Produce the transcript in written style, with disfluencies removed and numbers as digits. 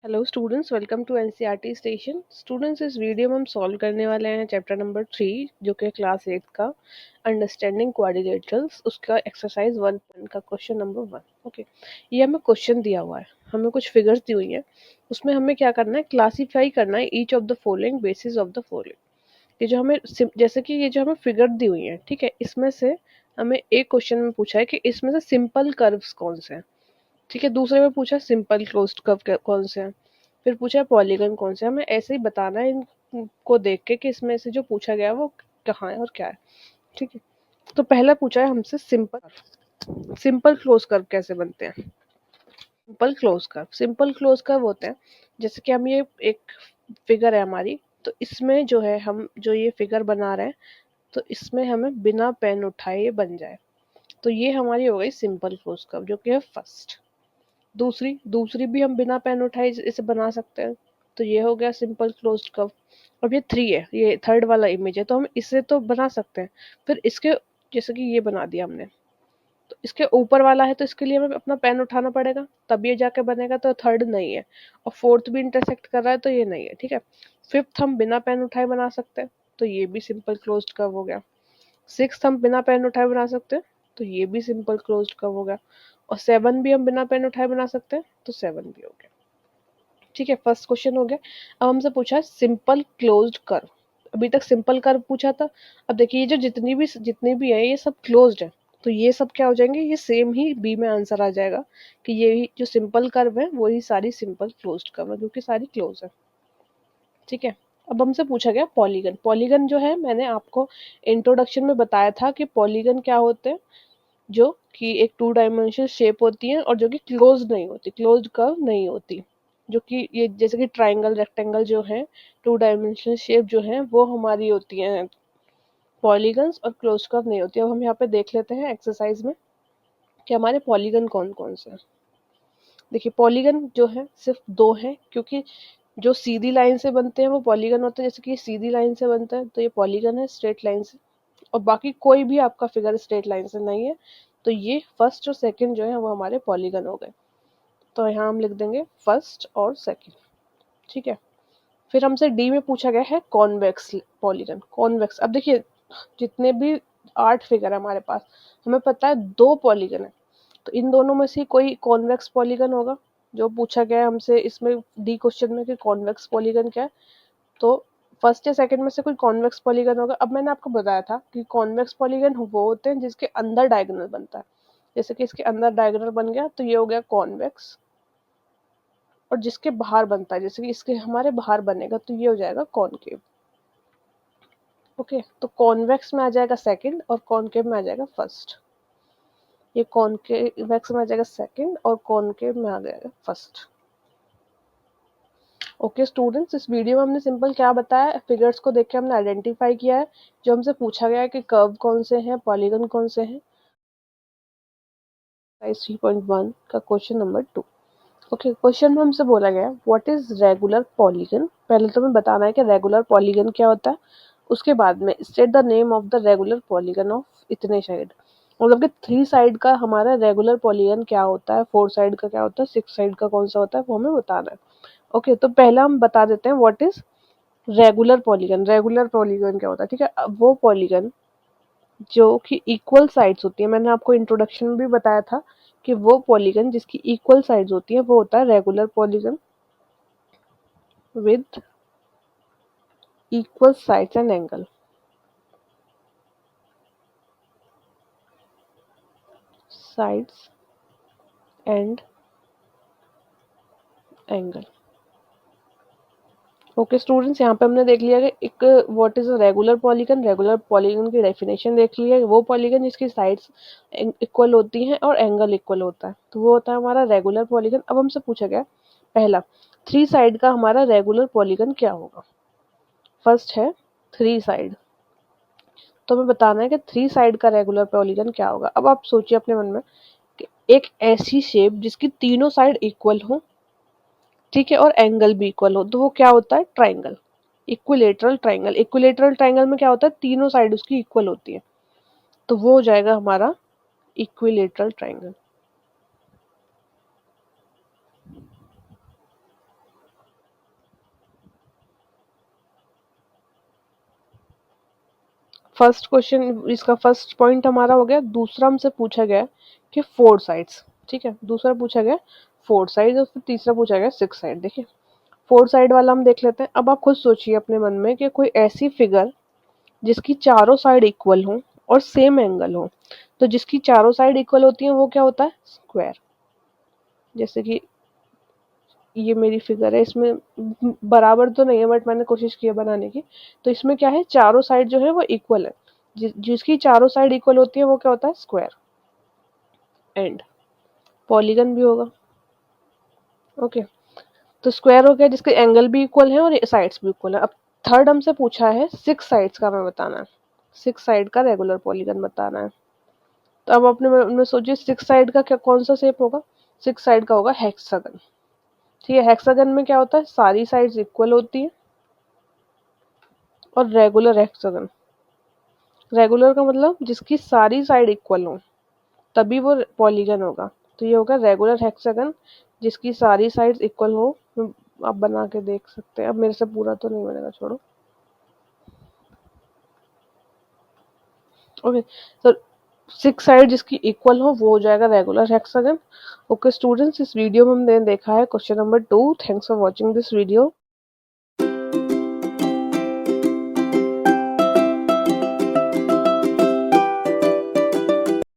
Hello students, welcome to NCERT station. Students, इस video में हम सॉल्व करने वाले हैं चैप्टर नंबर 3 जो कि क्लास 8 का अंडरस्टैंडिंग क्वाड्रिलेटरल्स, उसका एक्सरसाइज 1 का क्वेश्चन नंबर 1। ओके, ये हमें क्वेश्चन दिया हुआ है, हमें कुछ फिगर्स दी हुई हैं, उसमें हमें क्या करना है, क्लासीफाई करना है each of the following basis of the following. ये जो हमें जैसे कि ये जो हमें फिगर दी हुई है, ठीक है, इसमें से हमें एक क्वेश्चन में पूछा है कि इसमें से सिंपल कर्व्स कौन से हैं। ठीक है, दूसरे में पूछा सिंपल क्लोज्ड कर्व कौन से हैं, फिर पूछा पॉलीगन कौन से हैं। हमें ऐसे ही बताना है इनको देख के कि इसमें से जो पूछा गया है वो कहाँ है और क्या है। ठीक है, तो पहला पूछा है हमसे सिंपल सिंपल क्लोज कर्व कैसे बनते हैं। सिंपल क्लोज कर्व होते हैं, जैसे कि हम ये एक फिगर है हमारी, तो इसमें जो है हम जो ये फिगर बना रहे हैं, तो इसमें हमें बिना पेन उठाए ये बन जाए, तो ये हमारी हो गई सिंपल क्लोज कर्व जो कि है फर्स्ट। दूसरी दूसरी भी हम बिना पेन उठाए इसे बना सकते हैं, तो ये हो गया सिंपल क्लोज्ड कर्व। अब ये 3 है, ये थर्ड वाला इमेज है, तो हम इसे तो बना सकते हैं। फिर इसके जैसे कि ये बना दिया हमने, तो इसके ऊपर वाला है, तो इसके लिए हमें अपना पेन उठाना पड़ेगा तब ये जाके बनेगा, तो थर्ड नहीं है। और फोर्थ भी इंटरसेक्ट कर रहा है, तो ये नहीं है। ठीक है, फिफ्थ हम बिना पेन उठाए बना सकते हैं, तो ये भी सिंपल क्लोज्ड कर्व हो गया। सिक्स्थ हम बिना पेन उठाए बना सकते हैं, तो ये भी सिंपल क्लोज्ड कर्व हो गया। और 7 भी हम बिना पेन उठाए बना सकते हैं, तो 7 भी हो गया। ठीक है, फर्स्ट क्वेश्चन हो गया। अब हमसे पूछा है सिंपल क्लोज्ड कर्व। अभी तक सिंपल कर्व पूछा था, अब देखिए ये जो जितनी भी है ये सब क्लोज्ड है, तो ये सब क्या हो जाएंगे, ये सेम ही बी में आंसर आ जाएगा कि ये जो सिंपल कर्व है वही सारी सिंपल क्लोज्ड कर्व है, क्योंकि सारी क्लोज है। ठीक है, अब हमसे पूछा गया पॉलीगन। पॉलीगन जो है, मैंने आपको इंट्रोडक्शन में बताया था कि पॉलीगन क्या होते हैं, जो कि एक 2 डायमेंशनल शेप होती है और जो कि क्लोज्ड नहीं होती, क्लोज्ड कर्व नहीं होती। जो कि ये जैसे कि ट्रायंगल, रेक्टेंगल जो है 2 डायमेंशनल शेप जो है वो हमारी होती हैं पॉलीगन्स, और क्लोज्ड कर्व नहीं होती। अब हम यहाँ पे देख लेते हैं एक्सरसाइज में कि हमारे पॉलीगन कौन कौन से हैं। देखिए, पॉलीगन जो है सिर्फ 2 है, क्योंकि जो सीधी लाइन से बनते हैं वो पॉलीगन होते हैं। जैसे कि सीधी लाइन से बनता है तो ये पॉलीगन है, स्ट्रेट लाइन से। और बाकी कोई भी आपका फिगर स्ट्रेट लाइन से नहीं है, तो ये फर्स्ट और सेकंड जो है वो हमारे पॉलीगन हो गए। तो यहाँ हम लिख देंगे फर्स्ट और सेकंड। ठीक है, फिर हमसे डी में पूछा गया है कॉन्वेक्स पॉलीगन। कॉन्वेक्स, अब देखिए जितने भी 8 फिगर है हमारे पास, हमें पता है 2 पॉलीगन है, तो इन दोनों में से कोई कॉन्वेक्स पॉलीगन होगा। जो पूछा गया है हमसे इसमें डी क्वेश्चन में कि कॉन्वेक्स पॉलीगन क्या है, तो फर्स्ट या सेकंड में से कोई कॉन्वेक्स पॉलीगन होगा। अब मैंने आपको बताया था कि कॉन्वेक्स पॉलीगन वो होते हैं जिसके अंदर डायगोनल बनता है। जैसे कि इसके अंदर डायगोनल बन गया, तो ये हो गया कॉन्वेक्स। और जिसके बाहर बनता है, जैसे कि इसके हमारे बाहर बनेगा, तो ये हो जाएगा कॉनकेव। ओके, तो कॉन्वेक्स में आ जाएगा सेकंड और कॉनकेव में आ जाएगा फर्स्ट। ये कॉन्वेक्स में आ जाएगा सेकंड और कॉनकेव में आ जाएगा फर्स्ट। ओके स्टूडेंट्स, इस वीडियो में हमने सिंपल क्या बताया, फिगर्स को देख के हमने आइडेंटिफाई किया है। जो हमसे पूछा गया है कि कर्व कौन से हैं, पॉलीगन कौन से हैं। 3.1 का क्वेश्चन नंबर 2। ओके, क्वेश्चन में हमसे बोला गया व्हाट इज रेगुलर पॉलीगन। पहले तो हमें बताना है कि रेगुलर पॉलीगन क्या होता है, उसके बाद में state the name of the regular polygon of इतने साइड। मतलब कि 3 साइड का हमारा रेगुलर पॉलीगन क्या होता है, 4 साइड का क्या होता है, 6 साइड का कौन सा होता है, वो हमें बताना है। ओके, तो पहला हम बता देते हैं what is regular polygon. Regular polygon क्या होता है, ठीक है, अब वो पॉलीगन जो कि इक्वल साइड्स होती है, मैंने आपको इंट्रोडक्शन में भी बताया था कि वो पॉलीगन जिसकी इक्वल साइड्स होती है वो होता है regular polygon with equal sides and angle. Sides and angle. Okay students, यहाँ पे हमने देख लिया कि एक what is a regular polygon. Regular polygon की डेफिनेशन देख ली है, वो पॉलीगन जिसकी साइड्स इक्वल होती हैं और एंगल इक्वल होता है, तो वो होता है हमारा रेगुलर पॉलीगन। अब हमसे पूछा गया पहला 3 साइड का हमारा रेगुलर पॉलीगन क्या होगा। फर्स्ट है 3 साइड, तो हमें बताना है कि 3 साइड का रेगुलर पॉलीगन क्या होगा। अब आप सोचिए अपने मन में कि एक ऐसी शेप जिसकी तीनों साइड इक्वल हो, ठीक है, और एंगल भी इक्वल हो, तो वो क्या होता है, triangle. Equilateral triangle. Equilateral triangle में क्या होता है, तीनों साइड उसकी इक्वल होती है, तो वो हो जाएगा हमारा इक्विलेटरल ट्राइंगल। फर्स्ट क्वेश्चन, इसका फर्स्ट पॉइंट हमारा हो गया। दूसरा हमसे पूछा गया कि 4 साइड्स, ठीक है, दूसरा पूछा गया 4 साइड्स और फिर तीसरा पूछा गया 6 साइड। देखिए 4 साइड वाला हम देख लेते हैं। अब आप खुद सोचिए अपने मन में कि कोई ऐसी फिगर जिसकी चारों साइड इक्वल हो और सेम एंगल हो। तो जिसकी चारों साइड इक्वल होती है वो क्या होता है? स्क्वायर। जैसे कि ये मेरी फिगर है, इसमें बराबर तो नहीं है बट मैंने कोशिश की है बनाने की। तो इसमें क्या है, चारों साइड जो है वो इक्वल है। जिसकी चारों साइड इक्वल होती है वो क्या होता है? स्क्वायर। एंड पॉलीगन भी होगा। ओके, तो स्क्वायर हो गया जिसके एंगल भी इक्वल है और साइड्स भी इक्वल है। अब थर्ड हमसे पूछा है 6 साइड्स का हमें बताना है। 6 साइड का रेगुलर पॉलीगन बताना है। तो अब अपने मन में सोचिए 6 साइड का क्या कौन सा शेप होगा? 6 साइड का होगा हेक्सागन। ठीक है, हेक्सागन में क्या होता है? सारी साइड्स इक्वल होती है। और रेगुलर हेक्सागन, रेगुलर का मतलब जिसकी सारी साइड इक्वल हो तभी वो पॉलीगन होगा। तो ये होगा रेगुलर हेक्सागन जिसकी सारी साइड्स इक्वल हो। आप बना के देख सकते हैं। अब मेरे से पूरा तो नहीं बनेगा, छोड़ो। ओके, तो 6 साइड जिसकी इक्वल हो वो हो जाएगा रेगुलर हेक्सागन। ओके स्टूडेंट्स, इस वीडियो में हमने देखा है question number 2। Thanks for watching this video.